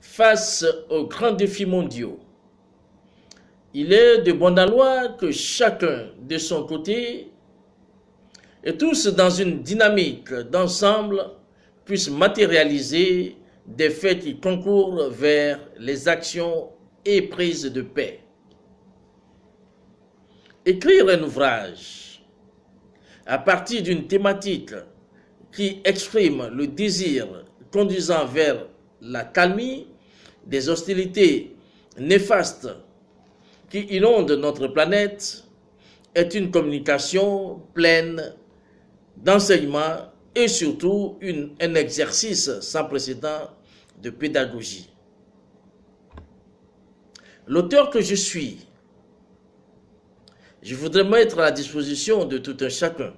face aux grands défis mondiaux. Il est de bon aloi que chacun de son côté et tous dans une dynamique d'ensemble puissent matérialiser des faits qui concourent vers les actions et prises de paix. Écrire un ouvrage à partir d'une thématique qui exprime le désir conduisant vers la calmie des hostilités néfastes qui inondent notre planète est une communication pleine d'enseignement et surtout un exercice sans précédent de pédagogie. L'auteur que je suis, je voudrais mettre à la disposition de tout un chacun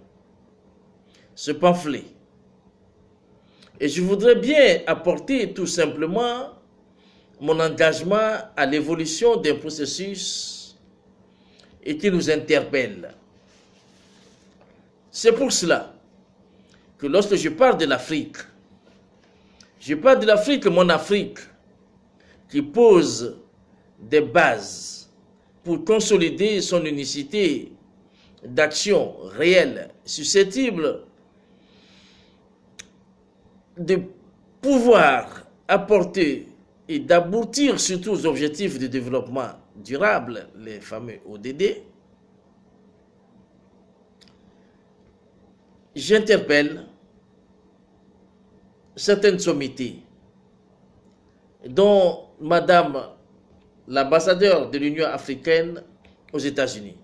ce pamphlet. Et je voudrais bien apporter tout simplement mon engagement à l'évolution d'un processus et qui nous interpelle. C'est pour cela que lorsque je parle de l'Afrique, je parle de l'Afrique, mon Afrique, qui pose des bases pour consolider son unicité d'action réelle, susceptible de pouvoir apporter et d'aboutir surtout aux objectifs de développement durable, les fameux ODD. J'interpelle certaines sommités dont Madame l'ambassadeur de l'Union africaine aux États-Unis,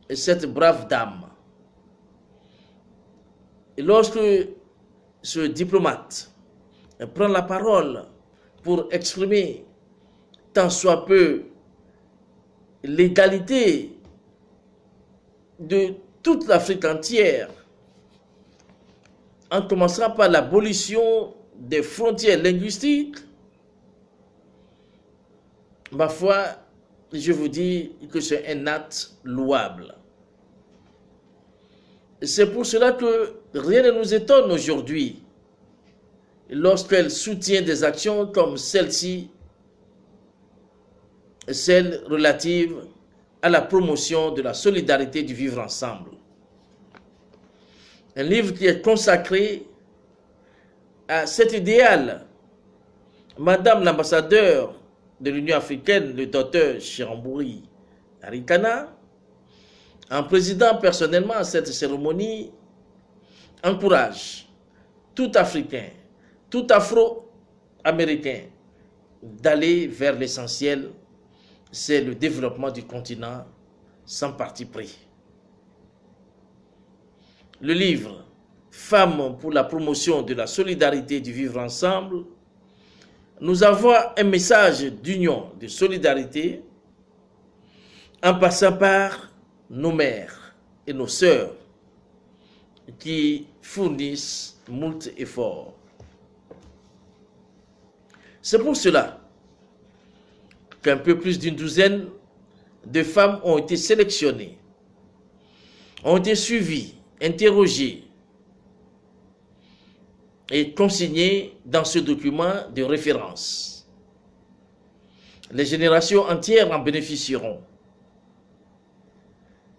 et cette brave dame. Et lorsque ce diplomate prend la parole pour exprimer tant soit peu l'égalité de toute l'Afrique entière, en commençant par l'abolition des frontières linguistiques, ma foi, je vous dis que c'est un acte louable. C'est pour cela que rien ne nous étonne aujourd'hui lorsqu'elle soutient des actions comme celle-ci, celle relative à la promotion de la solidarité du vivre ensemble. Un livre qui est consacré à cet idéal. Madame l'ambassadeur de l'Union africaine, le docteur Chirambouri Arikana, en présidant personnellement cette cérémonie, encourage tout Africain, tout Afro-Américain d'aller vers l'essentiel, c'est le développement du continent sans parti pris. Le livre « Femmes pour la promotion de la solidarité du vivre ensemble » nous envoie un message d'union, de solidarité, en passant par nos mères et nos sœurs qui fournissent moult efforts. C'est pour cela qu'un peu plus d'une douzaine de femmes ont été sélectionnées, ont été suivies, interrogées et consignées dans ce document de référence. Les générations entières en bénéficieront.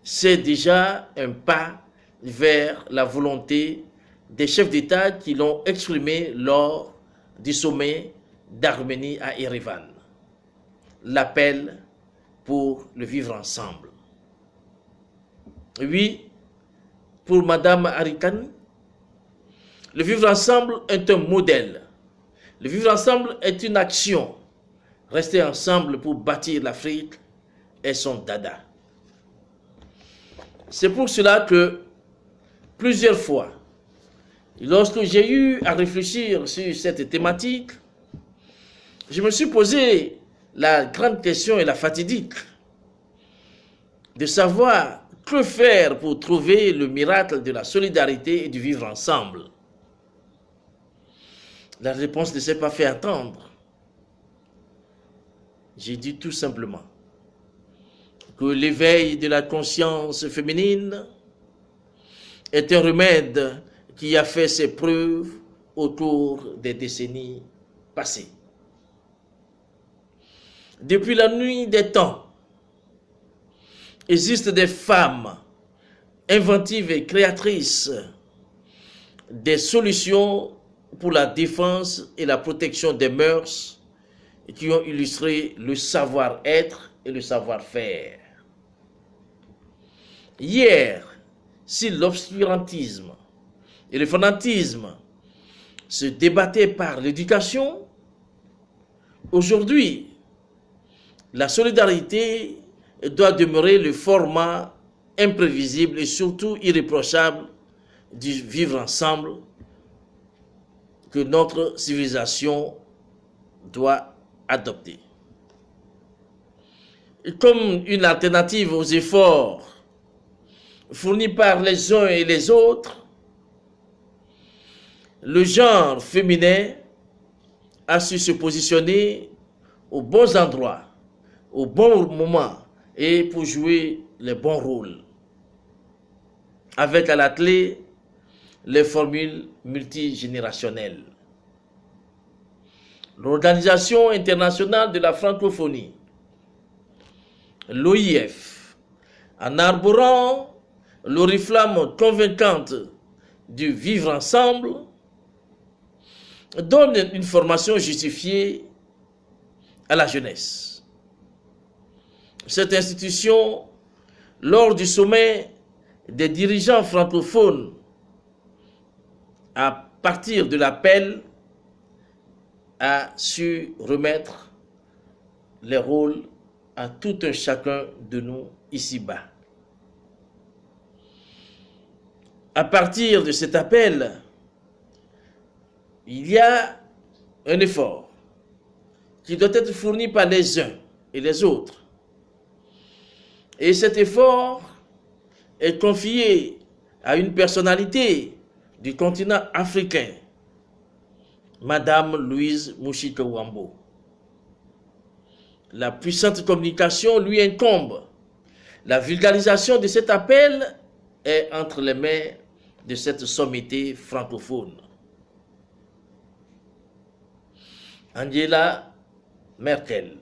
C'est déjà un pas vers la volonté des chefs d'État qui l'ont exprimé lors du sommet d'Arménie à Erevan. L'appel pour le vivre ensemble. Oui, pour Madame Arikane, le vivre ensemble est un modèle. Le vivre ensemble est une action. Rester ensemble pour bâtir l'Afrique est son dada. C'est pour cela que plusieurs fois, lorsque j'ai eu à réfléchir sur cette thématique, je me suis posé la grande question et la fatidique de savoir que faire pour trouver le miracle de la solidarité et du vivre ensemble. La réponse ne s'est pas fait attendre. J'ai dit tout simplement que l'éveil de la conscience féminine est un remède qui a fait ses preuves au cours des décennies passé. Depuis la nuit des temps, existent des femmes inventives et créatrices des solutions pour la défense et la protection des mœurs qui ont illustré le savoir-être et le savoir-faire. Hier, si l'obscurantisme et le fanatisme se débattaient par l'éducation, aujourd'hui, la solidarité doit demeurer le format imprévisible et surtout irréprochable du vivre ensemble que notre civilisation doit adopter. Et comme une alternative aux efforts fournis par les uns et les autres, le genre féminin a su se positionner aux bons endroits, au bon moment et pour jouer les bons rôles. Avec à la clé les formules multigénérationnelles. L'Organisation internationale de la francophonie, l'OIF, en arborant l'oriflamme convaincante du vivre ensemble, donne une formation justifiée à la jeunesse. Cette institution, lors du sommet des dirigeants francophones, à partir de l'appel, a su remettre les rôles à tout un chacun de nous ici-bas. À partir de cet appel, il y a un effort qui doit être fourni par les uns et les autres. Et cet effort est confié à une personnalité du continent africain, Madame Louise Mushika-Wambo. La puissante communication lui incombe. La vulgarisation de cet appel est entre les mains de cette sommité francophone. Angela Merkel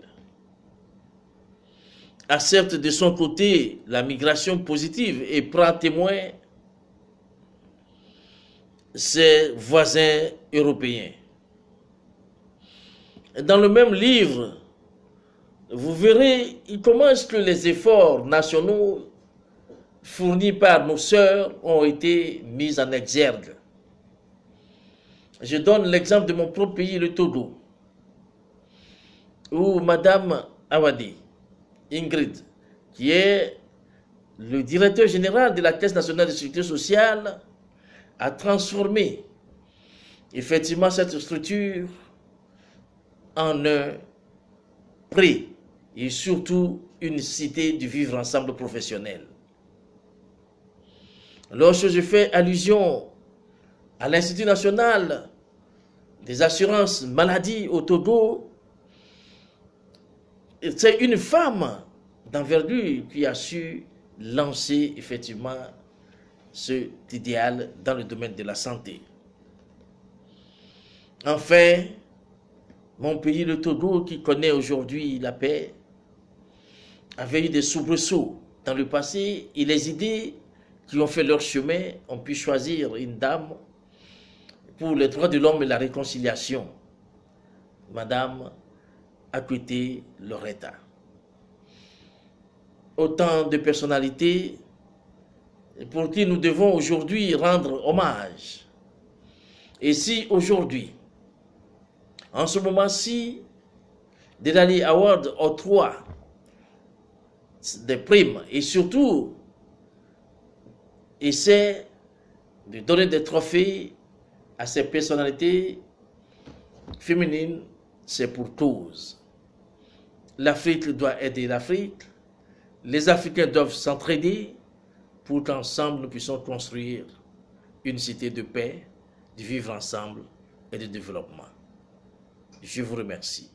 accepte de son côté la migration positive et prend témoin ses voisins européens. Dans le même livre, vous verrez comment est-ce que les efforts nationaux fournis par nos sœurs ont été mis en exergue. Je donne l'exemple de mon propre pays, le Togo, où Madame Awadi, Ingrid, qui est le directeur général de la Caisse nationale de sécurité sociale, a transformé effectivement cette structure en un pré et surtout une cité du vivre ensemble professionnel. Lorsque je fais allusion à l'Institut national des assurances maladie au Togo, c'est une femme d'envergure qui a su lancer effectivement cet idéal dans le domaine de la santé. Enfin, mon pays, le Togo, qui connaît aujourd'hui la paix, avait eu des soubresauts dans le passé et les idées qui ont fait leur chemin ont pu choisir une dame pour les droits de l'homme et la réconciliation, Madame Akuete Loretta. Autant de personnalités pour qui nous devons aujourd'hui rendre hommage. Et si aujourd'hui, en ce moment-ci, Delali Award octroie des primes et surtout essaie de donner des trophées à ces personnalités féminines, c'est pour cause. L'Afrique doit aider l'Afrique, les Africains doivent s'entraider pour qu'ensemble nous puissions construire une cité de paix, de vivre ensemble et de développement. Je vous remercie.